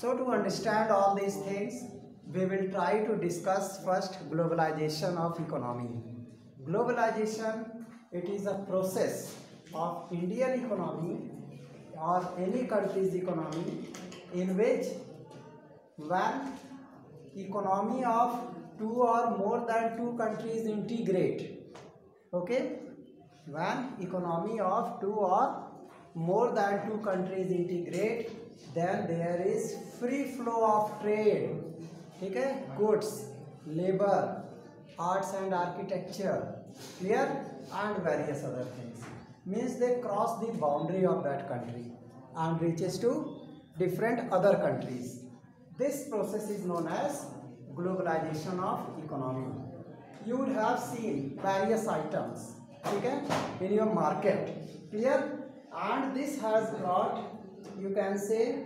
So to understand all these things, we will try to discuss first globalization of economy. Globalization, it is a process of Indian economy or any country's economy in which when economy of two or more than two countries integrate, okay, when economy of two or more than two countries integrate, then there is free flow of trade, ठीक है, goods, labor, arts and architecture, clear, and various other things. Means they cross the boundary of that country and reaches to different other countries. This process is known as globalization of economy. You would have seen various items, okay, in your market, clear, and this has got, you can say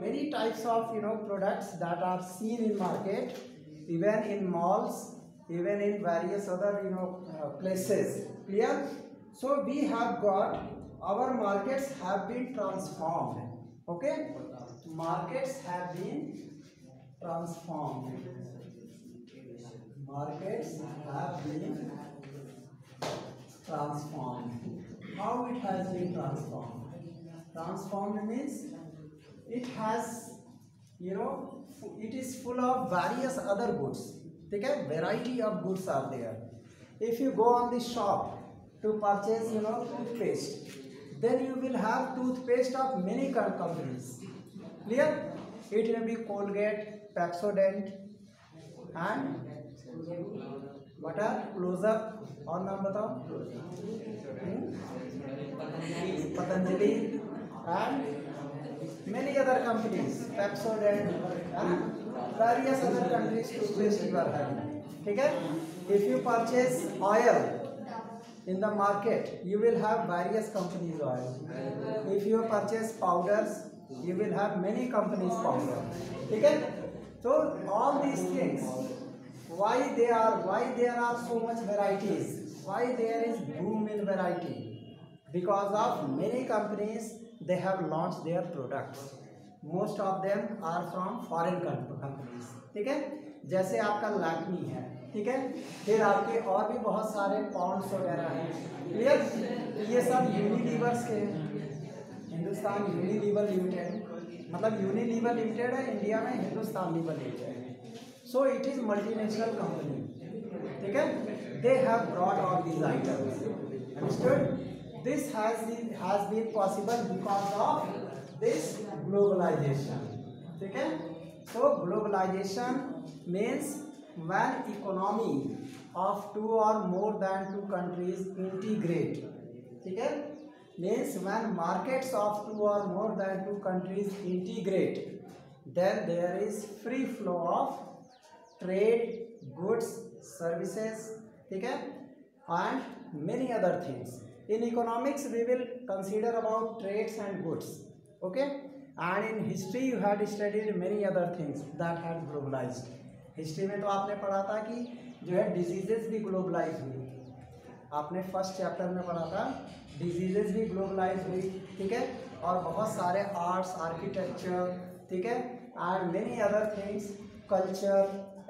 many types of products that are seen in market, even in malls, even in various other places, clear. So we have got, our markets have been transformed, okay, markets have been transformed, markets have been transformed. How it has been transformed? Transformed means it has, it is full of various other goods, okay, variety of goods are there. If you go on the shop to purchase toothpaste, then you will have toothpaste of many companies, clear. It may be Colgate, Pepsodent, and what are close-up और नाम बताओ, Patanjali and many other companies, Pepsodent and various other countries toothpaste you are having, ठीक है. If you purchase oil in the market, you will have various companies oil. If you purchase powders, you will have many companies powder, ठीक है. So all these things, why there are so much varieties, why there is boom in variety? Because of many companies, they have launched their products. Most of them are from foreign companies, ठीक है. जैसे आपका लैक्मी है, ठीक है, फिर आपके और भी बहुत सारे पॉन्ड्स वगैरह हैं, क्लियर. ये सब यूनिलीवर्स के, हिंदुस्तान यूनिलीवर लिमिटेड, मतलब यूनिलीवर लिमिटेड है इंडिया में, हिंदुस्तान लीवर लिमिटेड है. So it is multinational company, ठीक है. They have brought all these items, understood. This has been possible because of this globalization, ठीक है. So globalization means when economy of two or more than two countries integrate, ठीक है, means when markets of two or more than two countries integrate, then there is free flow of trade, goods, services, ठीक है, and many other things. In economics we will consider about trades and goods, okay, and in history you had studied many other things that had globalized. History में तो आपने पढ़ा था कि जो है डिजीजेस भी ग्लोबलाइज हुई, आपने फर्स्ट चैप्टर में पढ़ा था, डिजीजेस भी ग्लोबलाइज हुई, ठीक है, और बहुत सारे आर्ट्स, आर्किटेक्चर, ठीक है, and many other things, culture,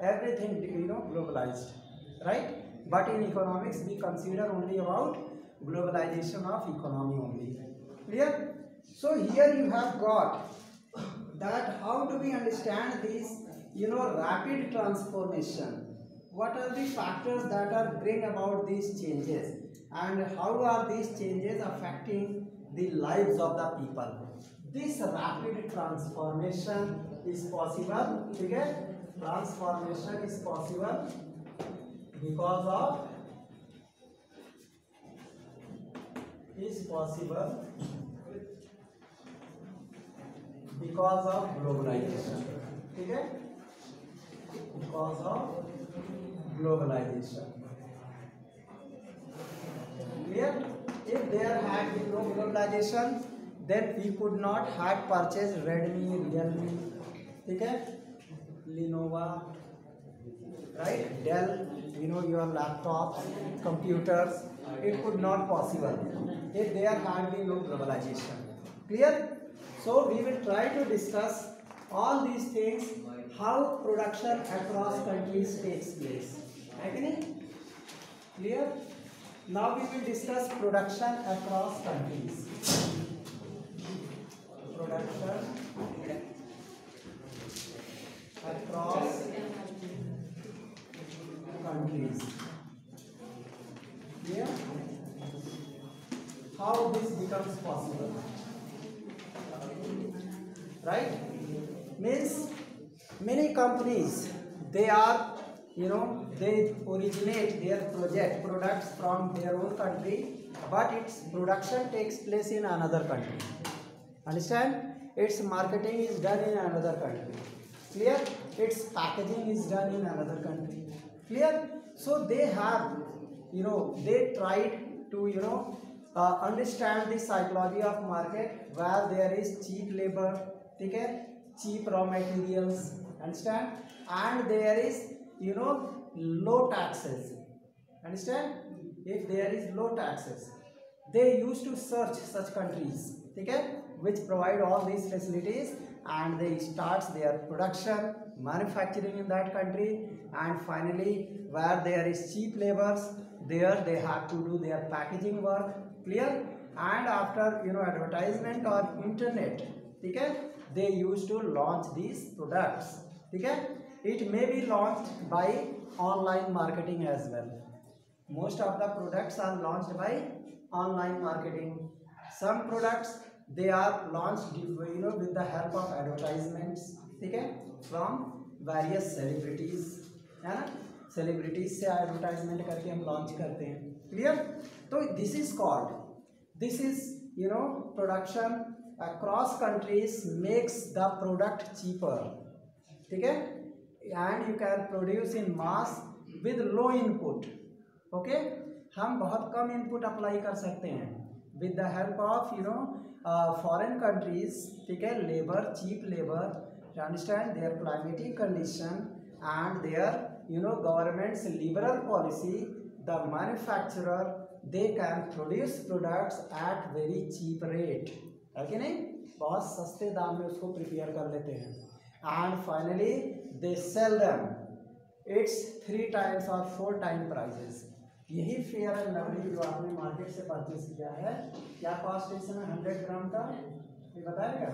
everything globalized, right? But in economics we consider only about globalization of economy only, clear. So here you have got that how do we understand this rapid transformation, what are the factors that are bring about these changes, and how are these changes affecting the lives of the people. This rapid transformation is possible, ठीक है, transformation is possible because of globalization, ठीक है, because of globalization, clear. If there had been no globalization, then we could not have purchased Redmi, Realme, ठीक है, Lenovo, right, Dell, your laptops, computers. It could not possible if there had been no globalization, clear. So we will try to discuss all these things, how production across countries takes place. Okay? Clear? Now we will discuss production across countries. Production across countries. Clear? How this becomes possible? Right? Means many companies, they are, they originate their products from their own country, but its production takes place in another country. Understand? Its marketing is done in another country. Clear? Its packaging is done in another country. Clear? So they have, they tried to, understand the psychology of market where there is cheap labor, okay, cheap raw materials, understand, and there is, low taxes. Understand? If there is low taxes, they used to search such countries, okay, which provide all these facilities, and they start their production, manufacturing in that country, and finally where there is cheap labors, there they have to do their packaging work. Clear? And after, advertisement on internet, okay, they used to launch these products. Okay? It may be launched by online marketing as well. Most of the products are launched by online marketing. Some products, they are launched, with the help of advertisements, okay, from various celebrities, है ना? Celebrities से advertisement करके हम launch करते हैं. Clear? तो this is called, production across countries makes the product cheaper. ठीक है? And you can produce in mass with low input. Okay? हम बहुत कम input apply कर सकते हैं with the help of, foreign countries. ठीक है? Labor, cheap labor, you understand, their climatic condition and their, government's liberal policy, the manufacturer, they can produce products at very cheap rate. है कि नहीं? बहुत सस्ते दाम में उसको प्रिपेयर कर लेते हैं, and finally they sell them. It's 3 times or 4 times prices. यही फेयर एंड लवली जो आपने मार्केट से परचेज किया है, क्या कॉस्ट है इसमें 100 ग्राम का, ये बताएगा?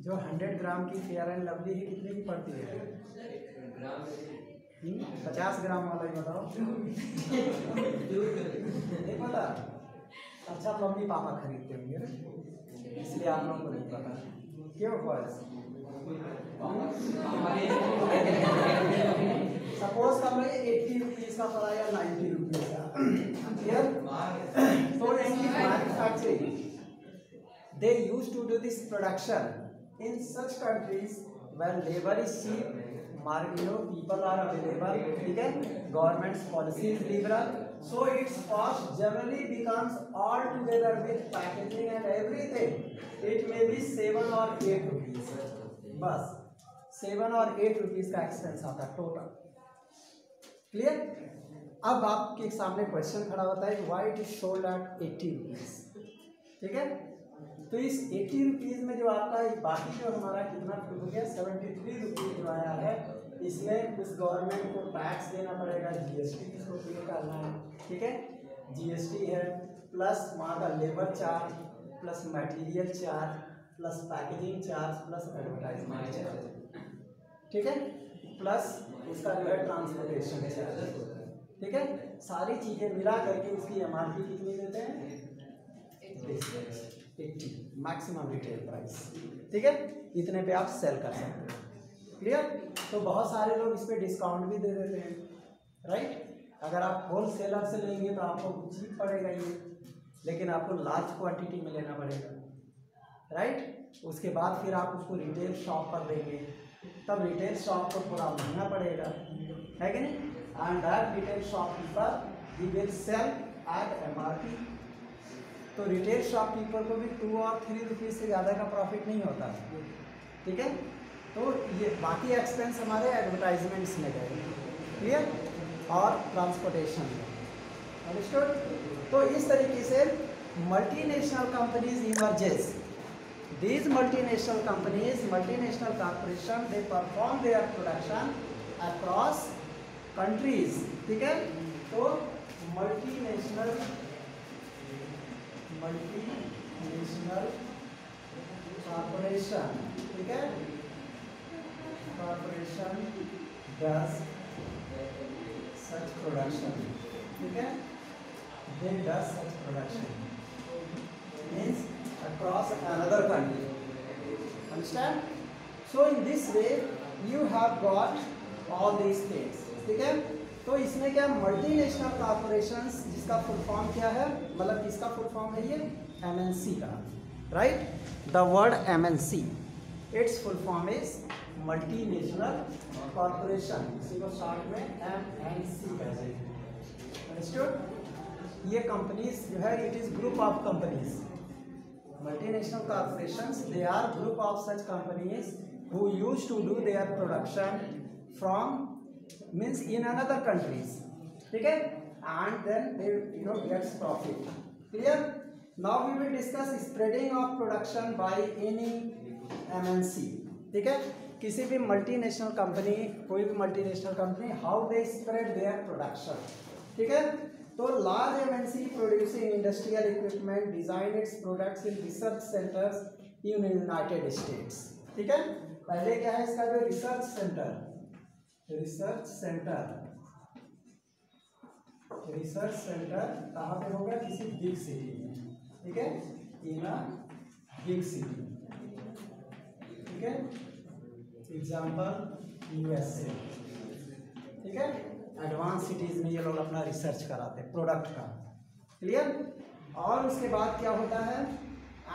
जो 100 ग्राम की फेयर एंड लवली है कितने की पड़ती है? 50 ग्राम वाला ही बताओ। नहीं पता? अच्छा, मम्मी पापा खरीदते होंगे ना, इसलिए आप लोगों को नहीं पता। क्यों बॉयज? सपोज का मैं 80 रुपीज का पड़ा या 90 रुपीज का, तो manufacturing, they used to do this production in such countries where labor is cheap, people are available, ठीक है, government's policy is liberal, so its cost generally becomes all together with packaging and everything, it may be 7 or 8 rupees, बस 7 और 8 rupees का expense आता है total. Clear? अब आपके सामने क्वेश्चन खड़ा होता है, why it is sold at 80 rupees. ठीक है? तो इस 80 रुपीज में जो आपका बाकी जो हमारा कितना हो गया 73 रुपीज जो आया है, इसमें उस गवर्नमेंट को टैक्स देना पड़ेगा, जीएसटी इसको पे करना है. ठीक है? जीएसटी है, प्लस वहाँ का labour charge, plus material charge, plus packaging charge, plus advertisement charge. ठीक है? प्लस उसका जो है ट्रांसपोर्टेशन चार्ज. ठीक है? सारी चीज़ें मिला करके उसकी एमआरपी कितनी देते हैं? 80 मैक्सिमम रिटेल प्राइस. ठीक है? इतने पे आप सेल कर सकते हैं. क्लियर? तो बहुत सारे लोग इस पे डिस्काउंट भी दे देते हैं, राइट? अगर आप होल सेलर से लेंगे तो आपको चीप पड़ेगा ये, लेकिन आपको लार्ज क्वांटिटी में लेना पड़ेगा, राइट? उसके बाद फिर आप उसको रिटेल शॉप पर देंगे, तब रिटेल शॉप को थोड़ा महंगा पड़ेगा, है कि नहीं? And that retail shopkeeper he will sell at MRP. तो रिटेल शॉपकीपर को भी 2 और 3 रुपीज़ से ज़्यादा का प्रॉफिट नहीं होता. ठीक है? तो ये बाकी एक्सपेंस हमारे एडवर्टाइजमेंट्स में गए. क्लियर? और ट्रांसपोर्टेशन में. अंडरस्टूड? तो इस तरीके से multinational companies emerges. These multinational companies, multinational corporation, they perform their production across countries. ठीक है, तो multinational corporation, ठीक है, corporation does such production, ठीक है, they does such production means across another country. Understand? So in this way you have got all these things. ठीक है, तो इसमें क्या मल्टीनेशनल कॉर्पोरेशंस, जिसका फुल फॉर्म क्या है, मतलब किसका फुल फॉर्म है ये, एमएनसी का, right? The word MNC, it's full form is multinational corporation, इसी को शॉर्ट में एमएनसी कहते हैं. अंडरस्टूड? ये कंपनीज जो है it is group of companies. Multinational corporations, they are group of such companies who used to do their production from means in another countries, ठीक है, and then they gets profit. Clear? Now we will discuss spreading of production by any MNC. ठीक है, किसी भी multinational company, कोई भी multinational company, how they spread their production. ठीक है, तो large MNC producing industrial equipment design its products in research centres in United states. ठीक है, पहले क्या है इसका जो रिसर्च सेंटर कहाँ पे होगा, किसी बिग सिटी में. ठीक है, इन अ बिग सिटी. ठीक है, एग्जाम्पल यूएसए. ठीक है, एडवांस सिटीज में ये लोग अपना रिसर्च कराते हैं प्रोडक्ट का. क्लियर? और उसके बाद क्या होता है,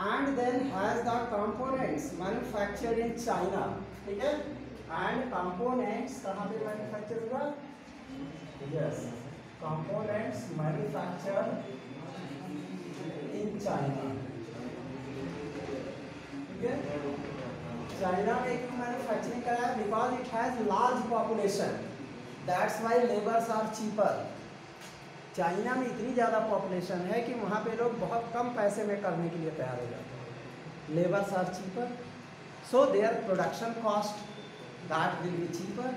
and then has the components manufactured in China. ठीक है, एंड कंपोनेंट्स कहाँ पे मैन्युफैक्चर हुआ, yes, components manufactured in China. ठीक है, चाइना में क्यों मैन्युफैक्चरिंग कराया, because it has large population, that's why labours are cheaper. China में इतनी ज़्यादा पॉपुलेशन है कि वहाँ पे लोग बहुत कम पैसे में करने के लिए तैयार हो जाते हैं. Labours are cheaper, so their production cost that will be cheaper,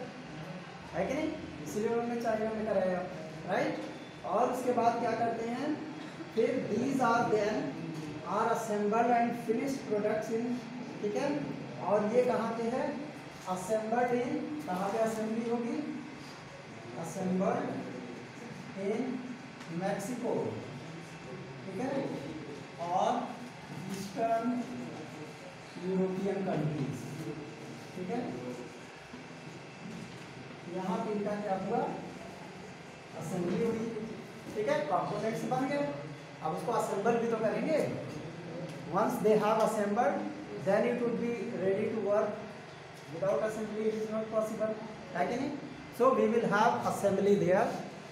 है कि नहीं, इसीलिए उन्होंने चाइना में कराया, राइट? और उसके बाद क्या करते हैं, फिर these are then are assembled and finished products in. ठीक है, और ये कहाँ पे है, असेंबल्ड इन, कहाँ पे असेंबली होगी, असेंबल्ड इन मैक्सिको. ठीक है, और ईस्टर्न यूरोपियन कंट्रीज. ठीक है, यहाँ पे इनका क्या हुआ, असेंबली हुई. ठीक है, कंपोनेंट्स बन गए, अब उसको असेंबल भी तो करेंगे. Once they have assembled then it would be ready to work. Without assembly it is not possible, है कि नहीं? So we will have assembly there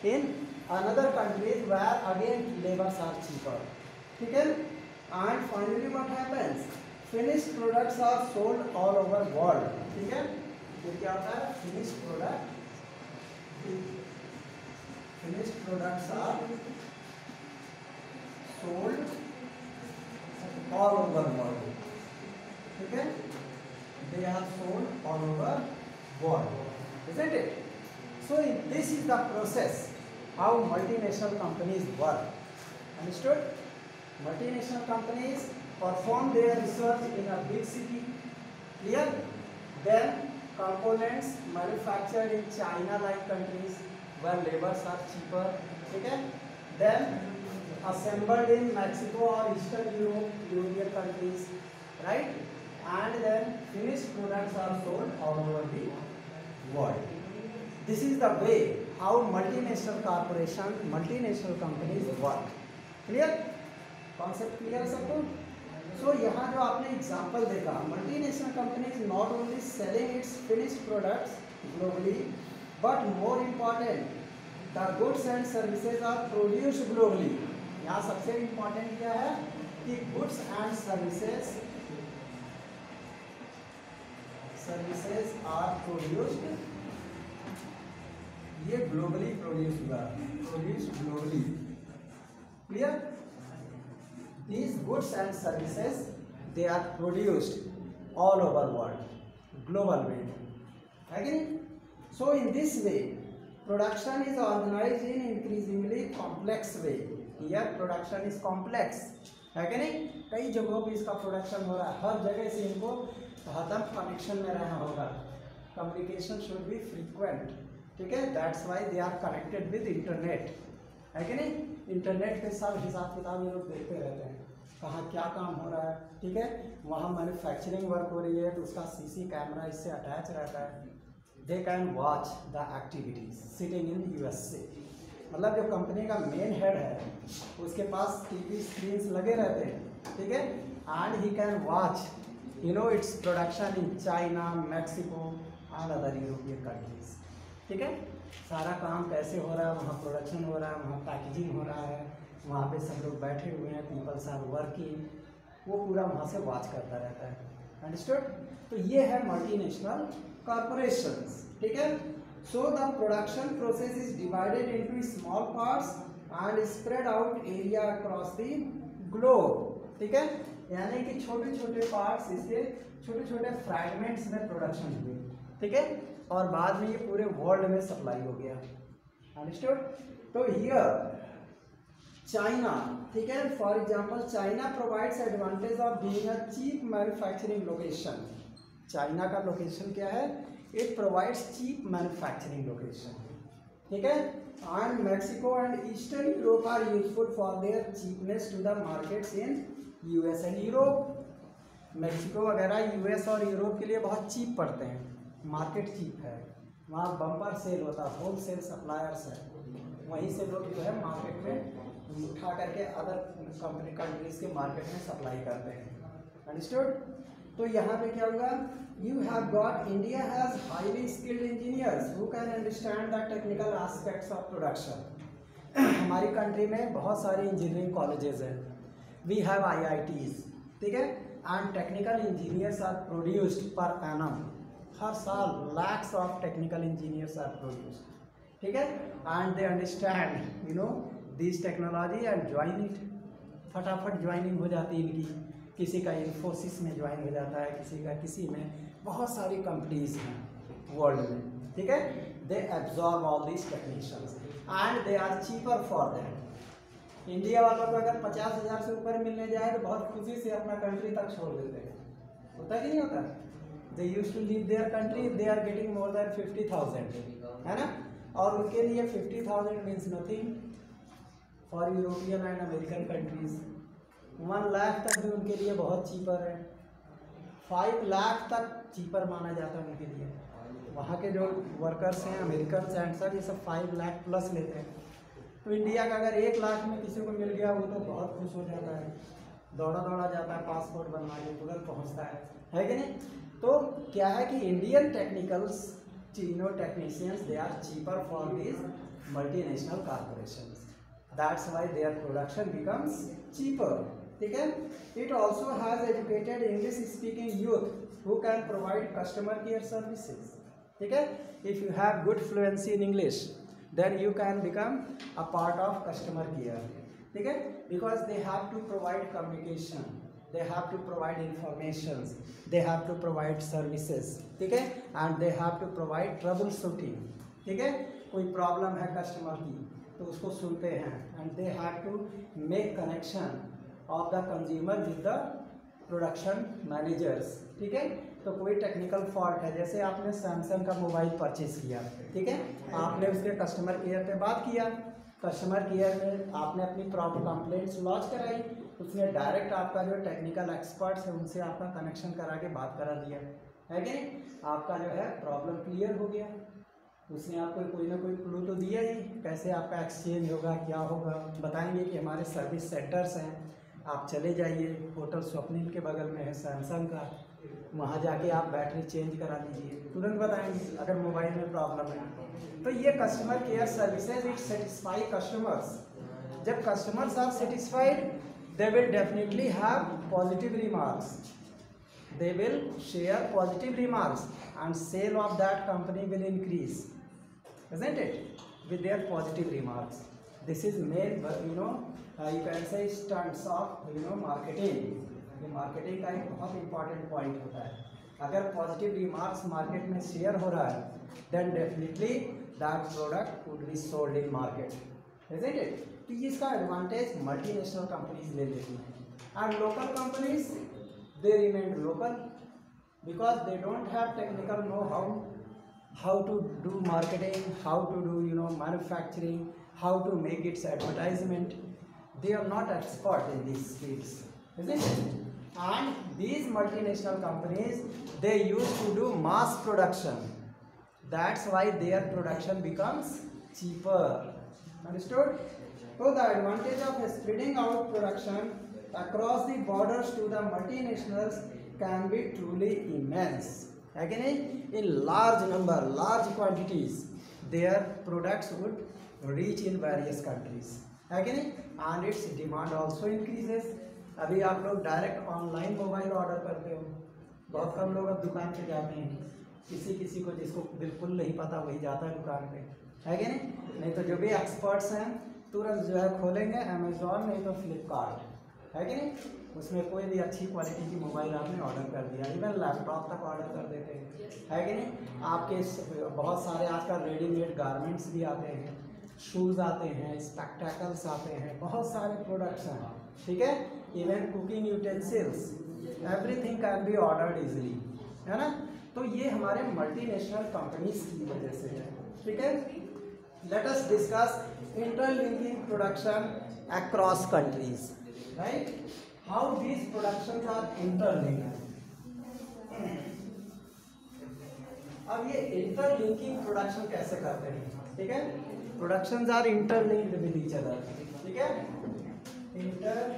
in another countries where again labors are cheaper. ठीक है, and finally what happens, finished products are sold all over world. ठीक है, ये क्या होता है, finished products are sold all over world. ठीक है, they are sold all over world, isn't it? So this is the process how multinational companies work. Understood? Multinational companies perform their research in a big city. Clear? Then components manufactured in China-like countries where labors are cheaper. Okay? Then assembled in Mexico or Eastern European countries, right? And then finished products are sold all over the world. This is the way how multinational corporations, multinational companies work. Clear? Concept clear सबको? So यहाँ जो आपने example देखा, multinational companies not only selling its finished products globally, but more important, the goods and services are produced globally. यहाँ सबसे important क्या है कि goods and services are produced, ये ग्लोबली प्रोड्यूस हुआ, produce globally. Clear? These goods and services they are produced all over world, global way, again. So in this way production is organized in increasingly complex way. Here production is complex, है कि नहीं? कई जगहों पे इसका production हो रहा है, हर जगह से इनको हरदम कनेक्शन में रहना होगा, कम्युनिकेशन शुड बी फ्रीक्वेंट, ठीक है? That's why they are connected with internet, है कि नहीं? इंटरनेट के साथ हिसाब किताब ये लोग देखते रहते हैं, कहाँ क्या काम हो रहा है, ठीक है? वहाँ मैन्युफैक्चरिंग वर्क हो रही है तो उसका सीसी कैमरा इससे अटैच रहता है, they can watch the activities sitting in USA. मतलब जो कंपनी का मेन हेड है उसके पास टीवी स्क्रीन्स लगे रहते हैं, ठीक है? And he can watch its production in China, Mexico and other European countries, ठीक है? सारा काम कैसे हो रहा है, वहाँ प्रोडक्शन हो रहा है, वहाँ पैकेजिंग हो रहा है, वहाँ पे सब लोग बैठे हुए हैं, पीपल्स आर वर्किंग, वो पूरा वहाँ से वॉच करता रहता है, अंडरस्टूड? तो ये है मल्टीनेशनल कॉर्पोरेशंस, ठीक है? So the production process is divided into small parts and spread out area across the globe, ठीक है? यानी कि छोटे छोटे पार्ट्स, इसके छोटे छोटे फ्रैगमेंट्स में प्रोडक्शन हुए, ठीक है? और बाद में ये पूरे वर्ल्ड में सप्लाई हो गया, अंडरस्टूड? तो हियर चाइना, ठीक है, for example China provides advantage of being a cheap manufacturing location. China का लोकेशन क्या है? It provides cheap manufacturing location, ठीक है? And Mexico and Eastern Europe are useful for their cheapness to the markets in US and Europe. Mexico वगैरह US और Europe के लिए बहुत चीप पड़ते हैं, मार्केट चीप है, वहाँ बम्पर सेल होता है, होल सेल सप्लायर्स है, वहीं से लोग जो है मार्केट में उठा करके अदर कंट्रीज के मार्केट में सप्लाई करते हैं, अंडरस्टूड? तो यहाँ पे क्या होगा? You have got India has highly skilled engineers who can understand the technical aspects of production. हमारी कंट्री में बहुत सारे इंजीनियरिंग कॉलेजेस हैं, वी हैव आईआईटीज, ठीक है? And technical engineers are produced per annum, हर साल lakhs of technical engineers are produced, ठीक है? And they understand this technology and join it, फटाफट ज्वाइनिंग हो जाती है इनकी, किसी का इन्फोसिस में ज्वाइन हो जाता है, किसी का किसी में, बहुत सारी कंपनीज हैं वर्ल्ड में, ठीक है? They absorb all this technicians and they are cheaper for them. India वालों को अगर 50,000 से ऊपर मिलने जाए तो बहुत खुशी से अपना कंट्री तक छोड़ देते हैं, होता कि नहीं होता? They used to leave their country, they are getting more than 50,000, है ना? और उनके लिए 50,000 means nothing for European and American countries. 1 lakh तक भी उनके लिए बहुत चीपर है, 5 लाख तक चीपर माना जाता है उनके लिए। वहाँ के जो वर्कर्स हैं अमेरिकन एंड सब, ये सब 5 लाख प्लस लेते हैं। तो इंडिया का अगर 1 लाख में किसी को मिल गया वो तो बहुत खुश हो जाता है, दौड़ा दौड़ा जाता है, पासपोर्ट बनवाने तुरंत पहुँचता है कि नहीं? तो क्या है कि Indian technicals technicians they are cheaper for this multinational corporations, that's why their production becomes cheaper, ठीक है? It also has educated English speaking youth who can provide customer care services, ठीक है? If you have good fluency in English then you can become a part of customer care, ठीक है? Because they have to provide communication, they have to provide informations, they have to provide services, ठीक है? and they have to provide trouble shooting, ठीक है? कोई problem है customer की तो उसको सुनते हैं, and they have to make connection of the consumer with the production managers, ठीक है? तो कोई टेक्निकल फॉल्ट है, जैसे आपने सैमसंग का मोबाइल परचेज किया, ठीक है? आपने उसके कस्टमर केयर पे बात किया, कस्टमर केयर में आपने अपनी प्रॉब्लम कंप्लेंट्स लॉन्च कराई, उसने डायरेक्ट आपका जो टेक्निकल एक्सपर्ट्स है उनसे आपका कनेक्शन करा के बात करा दिया, है कि नहीं? आपका जो है प्रॉब्लम क्लियर हो गया, उसने आपको कोई ना कोई क्लू तो दिया ही, कैसे आपका एक्सचेंज होगा, क्या होगा, बताएंगे कि हमारे सर्विस सेंटर्स हैं, आप चले जाइए, होटल स्वप्निल के बगल में है सैमसंग का, वहाँ जाके आप बैटरी चेंज करा लीजिए, तुरंत बताएंगे अगर मोबाइल में प्रॉब्लम है। तो ये customer care services it satisfy customers. जब customers are satisfied they will definitely have positive remarks, they will share positive remarks and sale of that company will increase, isn't it? With their positive remarks, this is made you can say stunts of marketing, ये marketing का एक बहुत important point होता है। अगर positive remarks market में share हो रहा है then definitely that product would be sold in market, isn't it? तो इसका एडवांटेज मल्टीनेशनल कंपनीज ले लेती हैं and local companies they remain local because they don't have technical know how to do marketing, how to do manufacturing, how to make its advertisement. They are not expert in these fields, isn't it? And these multinational companies, they used to do mass production. That's why their production becomes cheaper. Understood? So the advantage of spreading out production across the borders to the multinationals can be truly immense. Again, in large number, large quantities, their products would reach in various countries. Again, and its demand also increases. अभी आप लोग direct online mobile order करते हो, बहुत कम लोग अब दुकान पे जाते हैं, किसी को जिसको बिल्कुल नहीं पता वही जाता है दुकान पे, है कि नहीं तो जो भी एक्सपर्ट्स हैं तुरंत जो है खोलेंगे अमेजोन नहीं तो फ्लिपकार्ट, है कि नहीं, उसमें कोई भी अच्छी क्वालिटी की मोबाइल आपने ऑर्डर कर दिया, इवन लैपटॉप तक ऑर्डर कर देते हैं, है कि नहीं। आपके बहुत सारे आजकल रेडीमेड गारमेंट्स भी आते हैं, शूज़ आते हैं, स्पेक्टेकल्स आते हैं, बहुत सारे प्रोडक्ट्स हैं, ठीक है, even cooking utensils, everything can be ordered easily, है ना। तो ये हमारे मल्टीनेशनल कंपनीज की वजह से है, ठीक है। Let us discuss interlinking production across countries, right, how these productions are interlinked. अब ये इंटरलिंकिंग प्रोडक्शन कैसे करते हैं, ठीक है, productions are interlinked with each other, ठीक है, interlinking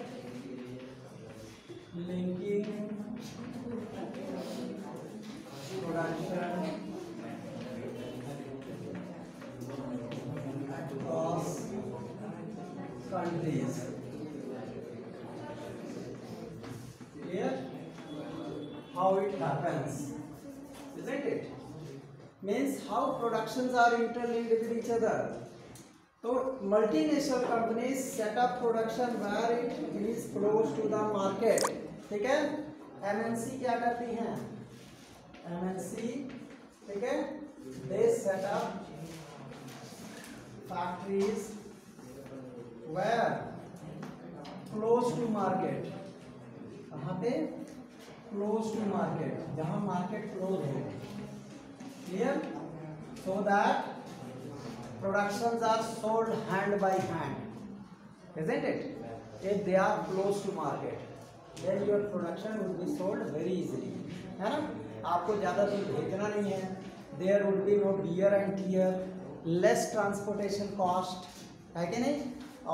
production across countries, clear how it happens, isn't it? Means how productions are interlinked with each other. So multinational companies set up production where it is close to the market, ठीक है। MNC क्या करती हैं, MNC, ठीक है, they set up factories where close to market, कहाँ पे, close to market, जहाँ market close हो, clear, so that productions are sold hand by hand, isn't it? If they are close to market, then your production will be sold very easily, है ना, आपको ज़्यादा दूर भेजना नहीं है, there would be no wear and tear, less transportation cost, है कि नहीं,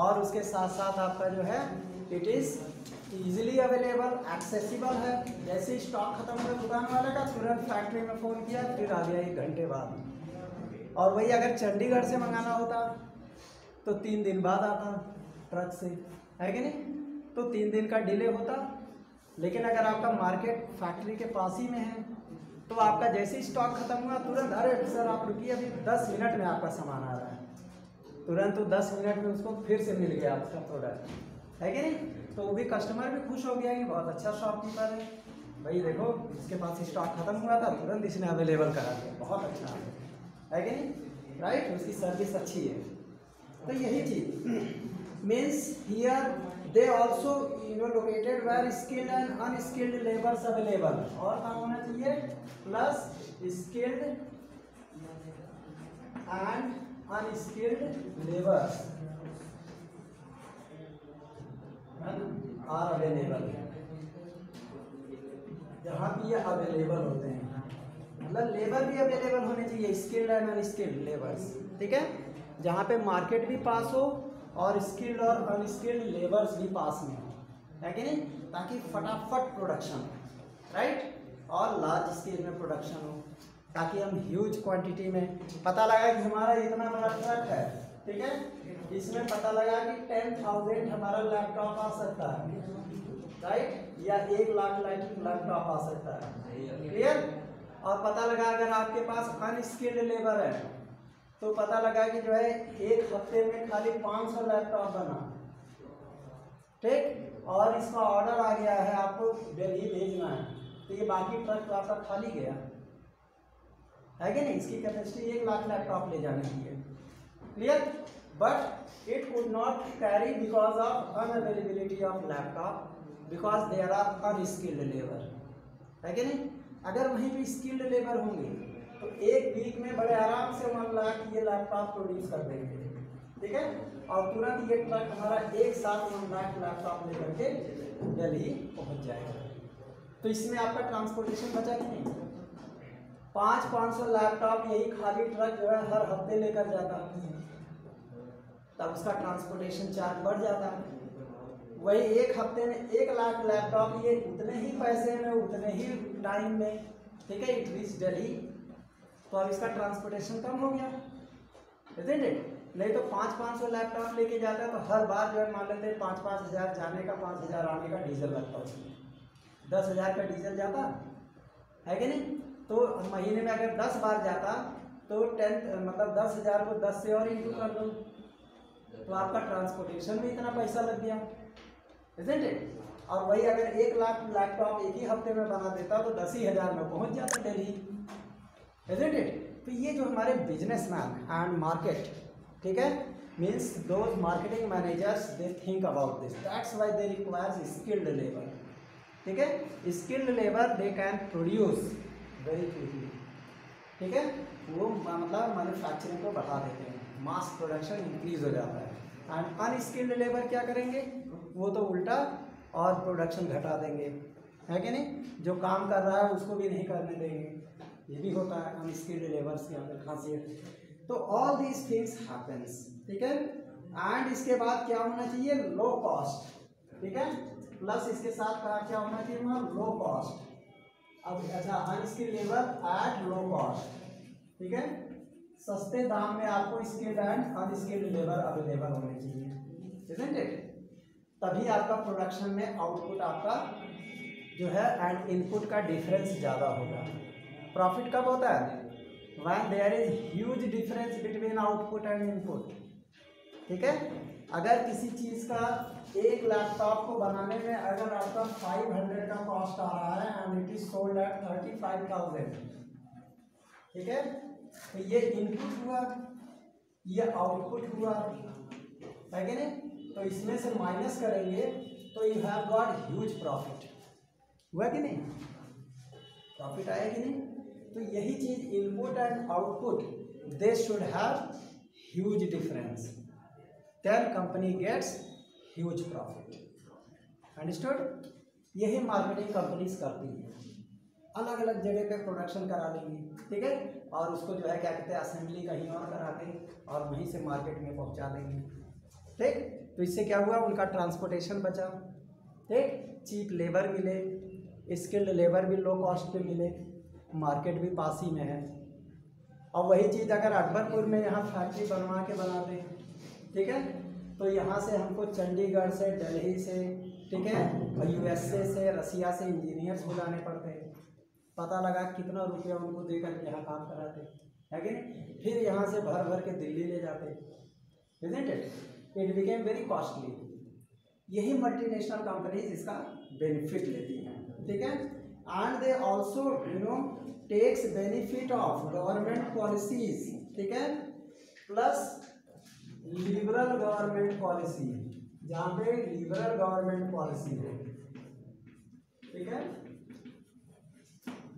और उसके साथ साथ आपका जो है it is easily available, accessible है, जैसे स्टॉक खत्म हुआ दुकान वाले का तुरंत फैक्ट्री में फ़ोन किया फिर आ गया 1 घंटे बाद, और वही अगर चंडीगढ़ से मंगाना होता तो 3 दिन बाद आता ट्रक से, है कि नहीं, तो 3 दिन का डिले होता। लेकिन अगर आपका मार्केट फैक्ट्री के पास ही में है तो आपका जैसे ही स्टॉक खत्म हुआ तुरंत, अरे सर आप रुकिए अभी 10 मिनट में आपका सामान आ रहा है, तुरंत तो 10 मिनट में उसको फिर से मिल गया आपका प्रोडक्ट, है कि नहीं, तो वो भी कस्टमर भी खुश हो गया कि बहुत अच्छा शॉपकीपर है भाई, देखो इसके पास स्टॉक खत्म हुआ था तुरंत इसने अवेलेबल करा दिया, बहुत अच्छा है कि नहीं, राइट, उसकी सर्विस अच्छी है। तो यही चीज means here they also located where skilled and unskilled labours available, और काम होना चाहिए plus skilled and unskilled labours are available, जहाँ भी ये अवेलेबल होते हैं, मतलब लेबर भी अवेलेबल होने चाहिए, स्किल्ड एंड अनस्किल्ड लेबर्स, ठीक है, जहाँ पे मार्केट भी पास हो और स्किल्ड और अनस्किल्ड लेबर्स भी पास में हो, है कि नहीं, ताकि फटाफट प्रोडक्शन, राइट, और लार्ज स्केल में प्रोडक्शन हो, ताकि हम ह्यूज क्वांटिटी में, पता लगा कि हमारा इतना बड़ा ट्रक है, ठीक है, इसमें पता लगा कि 10,000 हमारा लैपटॉप आ सकता है, राइट, या 1 लाख लैपटॉप आ सकता है, क्लियर, और पता लगा अगर आपके पास अनस्किल्ड लेबर है तो पता लगा कि जो है 1 हफ्ते में खाली 500 लैपटॉप बना, ठीक, और इसका ऑर्डर आ गया है आपको दिल्ली भेजना है, तो ये बाकी ट्रक तो आपका खाली गया है कि नहीं। इसकी कैपेसिटी 1 लाख लैपटॉप ले जाने की है, clear. But it could not carry because of unavailability of laptop, because there are unskilled labour, है कि नहीं। अगर वहीं पे स्किल्ड लेबर होंगे तो एक वीक में बड़े आराम से 1 लाख ये लैपटॉप प्रोड्यूस कर देंगे, ठीक है। और तुरंत ये ट्रक हमारा एक साथ 1 लाख लैपटॉप लेकर के दिल्ली पहुंच जाएगा। तो इसमें आपका ट्रांसपोर्टेशन बचा कि नहीं। 500 लैपटॉप यही खाली ट्रक जो है हर हफ्ते लेकर जाता, तब उसका ट्रांसपोर्टेशन चार्ज बढ़ जाता। वही एक हफ्ते में 1 लाख लैपटॉप ये उतने ही पैसे में उतने ही टाइम में, ठीक है, इट रीच दिल्ली, तो अब इसका ट्रांसपोर्टेशन कम हो गया, isn't it? नहीं तो 500 लैपटॉप लेके जाता है तो हर बार जो है मान लेते हैं 5-5 हज़ार जाने का 5 हज़ार आने का डीजल लगता है, उसमें 10 हज़ार का डीजल जाता है कि नहीं। तो महीने में अगर 10 बार जाता तो 10 मतलब 10 हज़ार को 10 से और इंटू कर दो, तो आपका ट्रांसपोर्टेशन में इतना पैसा लग गया, isn't it? और वही अगर 1 लाख लैपटॉप एक ही हफ्ते में बना देता तो 10 ही हज़ार में पहुंच जाता दिल्ली, isn't it? तो ये जो हमारे बिजनेसमैन एंड मार्केट, ठीक है, means those marketing managers they think about this, that's why they requires skilled labour, ठीक है। Skilled labour they can produce very quickly, ठीक है, वो मतलब मैन्युफैक्चरिंग को बढ़ा देते हैं, मास प्रोडक्शन इंक्रीज हो जाता है। एंड अनस्किल्ड लेबर क्या करेंगे, वो तो उल्टा और प्रोडक्शन घटा देंगे, है कि नहीं। जो काम कर रहा है उसको भी नहीं करने देंगे, ये भी होता है अनस्किल्ड लेबर्स के अंदर खासियत। तो ऑल दीज थिंग्स हैपेंस, ठीक है। एंड इसके बाद क्या होना चाहिए, लो कॉस्ट, ठीक है, प्लस इसके साथ क्या होना चाहिए वहाँ, लो कॉस्ट। अब अच्छा, unskilled labour at low cost, ठीक है, सस्ते दाम में आपको skilled and unskilled labour available होने चाहिए, isn't it? तभी आपका प्रोडक्शन में आउटपुट आपका जो है एंड इनपुट का डिफरेंस ज़्यादा होगा। प्रॉफिट कब होता है, when there is huge difference between output and input, ठीक है। अगर किसी चीज़ का एक लैपटॉप को बनाने में अगर आपका 500 का कॉस्ट आ रहा है and it is sold at 35,000, ठीक है, तो ये इनपुट हुआ, ये आउटपुट हुआ, है कि नहीं। तो इसमें से माइनस करेंगे तो you have got huge profit, हुआ कि नहीं, प्रॉफिट आया कि नहीं। तो यही चीज input and output they should have huge difference, then company gets huge profit, understood. यही मार्केटिंग कंपनीज करती है, अलग अलग जगह पे प्रोडक्शन करा लेंगी, ठीक है, और उसको जो है क्या कहते हैं असेंबली कहीं और करा के और वहीं से मार्केट में पहुंचा देंगे, ठीक। तो इससे क्या हुआ, उनका ट्रांसपोर्टेशन बचा, ठीक, चीप लेबर मिले, स्किल्ड लेबर भी लो कॉस्ट पे मिले, मार्केट भी पास ही में है। और वही चीज़ अगर अकबरपुर में यहाँ फैक्ट्री बनवा के बना दें, ठीक है, तो यहाँ से हमको चंडीगढ़ से, दिल्ली से, ठीक है, और यूएसए से, रसिया से इंजीनियर्स बुलाने पड़ते हैं, पता लगा कितना रुपया उनको देकर के यहाँ काम कराते है कि नहीं, फिर यहाँ से भर भर के दिल्ली ले जाते, isn't it? It became very costly। यही मल्टीनेशनल कंपनीज इसका बेनिफिट लेती हैं, ठीक है। And they also takes benefit of government policies, ठीक है, प्लस लिबरल गवर्नमेंट पॉलिसी, जहाँ पे लिबरल गवर्नमेंट पॉलिसी है, ठीक है,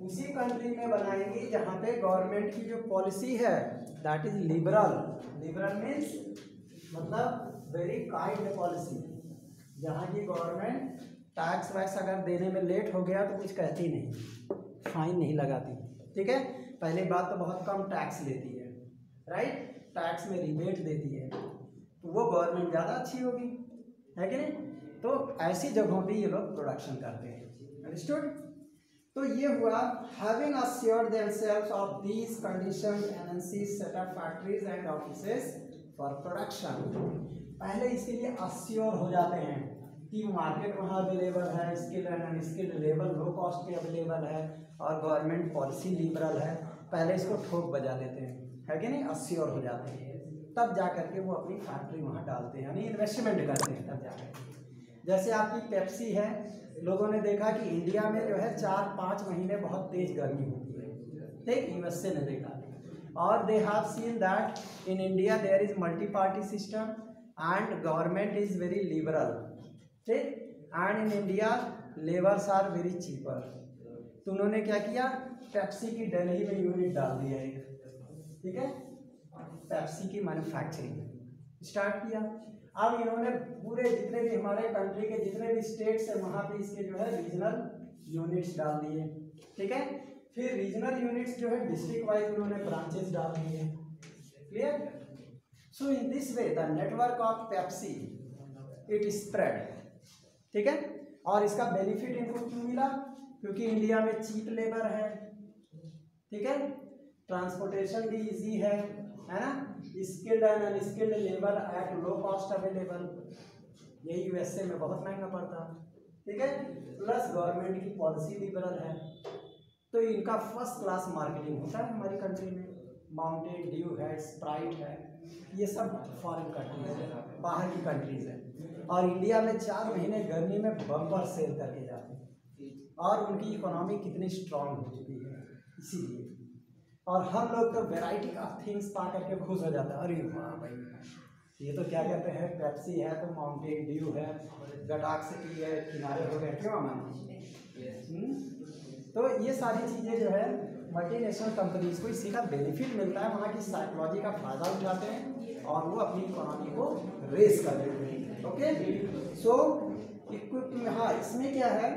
उसी कंट्री में बनाएंगी जहाँ पे गवर्नमेंट की जो पॉलिसी है that is liberal. Liberal means मतलब वेरी काइंड पॉलिसी, जहाँ की गवर्नमेंट टैक्स वैक्स अगर देने में लेट हो गया तो कुछ कहती नहीं, फाइन नहीं लगाती, ठीक है। पहली बात तो बहुत कम टैक्स लेती है, राइट, टैक्स में रिबेट देती है, तो वो गवर्नमेंट ज़्यादा अच्छी होगी, है कि नहीं। तो ऐसी जगहों पे ये लोग प्रोडक्शन करते हैं, अंडरस्टूड। तो ये हुआ having assured themselves of these conditions, MNCs set up factories and offices for production। पहले इसके लिए अश्योर हो जाते हैं कि मार्केट वहाँ अवेलेबल है, skill and unskilled labour low cost पे अवेलेबल है और गवर्नमेंट पॉलिसी लिबरल है, पहले इसको ठोक बजा देते हैं, है कि नहीं, अश्योर हो जाते हैं, तब जा करके वो अपनी फैक्ट्री वहाँ डालते हैं, यानी इन्वेस्टमेंट करते हैं तब जाकर। जैसे आपकी पेप्सी है, लोगों ने देखा कि इंडिया में जो है 4-5 महीने बहुत तेज गर्मी होती है, ठीक, यूएसए ने देखा। और they have seen that in India there is multi party system and government is very liberal, ठीक, and in India labours are very cheaper. तो उन्होंने क्या किया, पेप्सी की दिल्ली में यूनिट डाल दिया एक, ठीक है, पेप्सी की मैन्युफैक्चरिंग स्टार्ट किया। अब इन्होंने पूरे जितने भी हमारे कंट्री के जितने भी स्टेट्स है वहाँ पे इसके जो है रीजनल यूनिट्स डाल दिए, ठीक है। फिर रीजनल यूनिट्स जो है डिस्ट्रिक्ट वाइज उन्होंने ब्रांचेस डाल दिए, clear. So in this way the network of Pepsi it spread, ठीक है। और इसका बेनिफिट इनको क्यों मिला, क्योंकि इंडिया में चीप लेबर है, ठीक है, ट्रांसपोर्टेशन भी इजी है ना, skilled and unskilled labour at low cost available, यही यूएसए में बहुत महंगा पड़ता है, ठीक है, प्लस गवर्नमेंट की पॉलिसी लिबरल है। तो इनका फर्स्ट क्लास मार्केटिंग होता है हमारी कंट्री में। माउंटेन ड्यू है, स्प्राइट है, ये सब फॉरेन कंट्रीज है, बाहर की कंट्रीज है, और इंडिया में 4 महीने गर्मी में बम्पर सेल करके जाते हैं, और उनकी इकोनॉमी कितनी स्ट्रांग हो चुकी है इसीलिए। और हम लोग तो वैरायटी ऑफ थिंग्स पा करके खुश हो जाता है, अरे वाह भाई ये तो क्या कहते हैं, पेप्सी है तो माउंटेन ड्यू है, गटाक सिटी है, किनारे हो गए, क्यों माना। तो ये सारी चीज़ें जो है मल्टीनेशनल कंपनीज को इसी का बेनिफिट मिलता है, वहाँ की साइकोलॉजी का फायदा उठाते हैं और वो अपनी इकोनॉमी को रेस कर देते हैं, ओके। सो हाँ, इसमें क्या है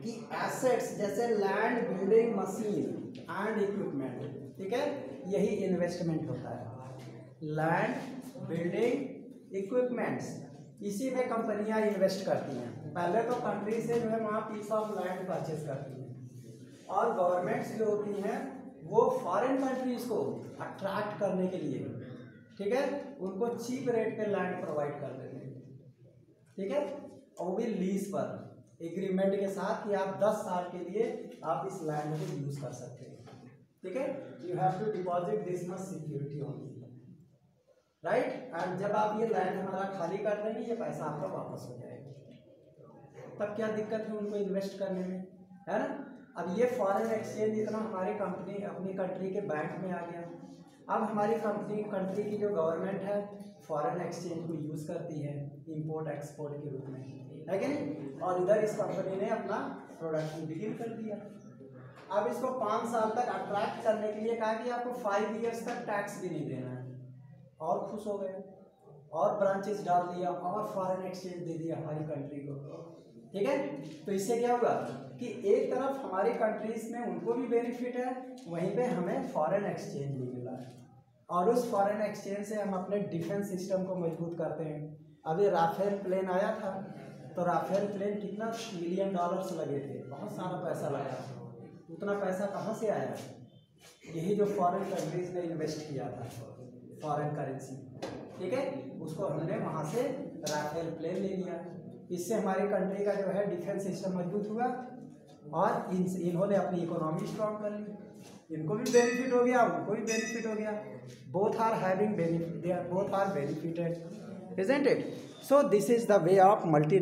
कि एसेट्स जैसे land, building, machine and equipment, ठीक है, यही इन्वेस्टमेंट होता है। लैंड, बिल्डिंग, इक्विपमेंट्स, इसी में कंपनियां इन्वेस्ट करती हैं। पहले तो कंट्री से जो है वहाँ पीस ऑफ लैंड परचेज करती हैं, और गवर्नमेंट्स जो होती हैं वो फॉरेन कंट्रीज को अट्रैक्ट करने के लिए, ठीक है, उनको चीप रेट पे लैंड प्रोवाइड कर देते हैं, ठीक है, और वो भी लीज पर एग्रीमेंट के साथ कि आप 10 साल के लिए आप इस लैंड को यूज कर सकते हैं, ठीक है। You have to deposit this much security only, right, and जब आप ये लैंड हमारा खाली कर देंगे ये पैसा आपका वापस हो जाएगा। तब क्या दिक्कत है उनको इन्वेस्ट करने में, है ना। अब ये फॉरेन एक्सचेंज इतना हमारी कंपनी अपनी कंट्री के बैंक में आ गया। अब हमारी कंट्री की जो गवर्नमेंट है फॉरेन एक्सचेंज को यूज़ करती है इंपोर्ट एक्सपोर्ट के रूप में, है कि नहीं, और इधर इस कंपनी ने अपना प्रोडक्शन बिगिन कर दिया। अब इसको 5 साल तक अट्रैक्ट करने के लिए कहा कि आपको 5 ईयर्स तक टैक्स भी नहीं देना है, और खुश हो गए, और ब्रांचेस डाल दिया, और फॉरेन एक्सचेंज दे दिया हमारी कंट्री को, ठीक है। तो इससे क्या हुआ कि एक तरफ हमारी कंट्रीज में उनको भी बेनिफिट है, वहीं पे हमें फॉरेन एक्सचेंज भी मिला है, और उस फॉरेन एक्सचेंज से हम अपने डिफेंस सिस्टम को मजबूत करते हैं। अभी राफेल प्लेन आया था, तो राफेल प्लेन कितना $1 मिलियन लगे थे, बहुत सारा पैसा लगा। उतना पैसा कहाँ से आया, यही जो फॉरेन कंट्रीज ने इन्वेस्ट किया था फॉरेन करेंसी, ठीक है, उसको हमने वहाँ से राफेल प्लेन ले लिया। इससे हमारी कंट्री का जो है डिफेंस सिस्टम मजबूत हुआ, और इन्होंने अपनी इकोनॉमी स्ट्रॉन्ग कर ली, इनको भी बेनिफिट हो गया, उनको भी बेनिफिट हो गया, both are having benefit, both are benefited, isn't it? So this is the way of multi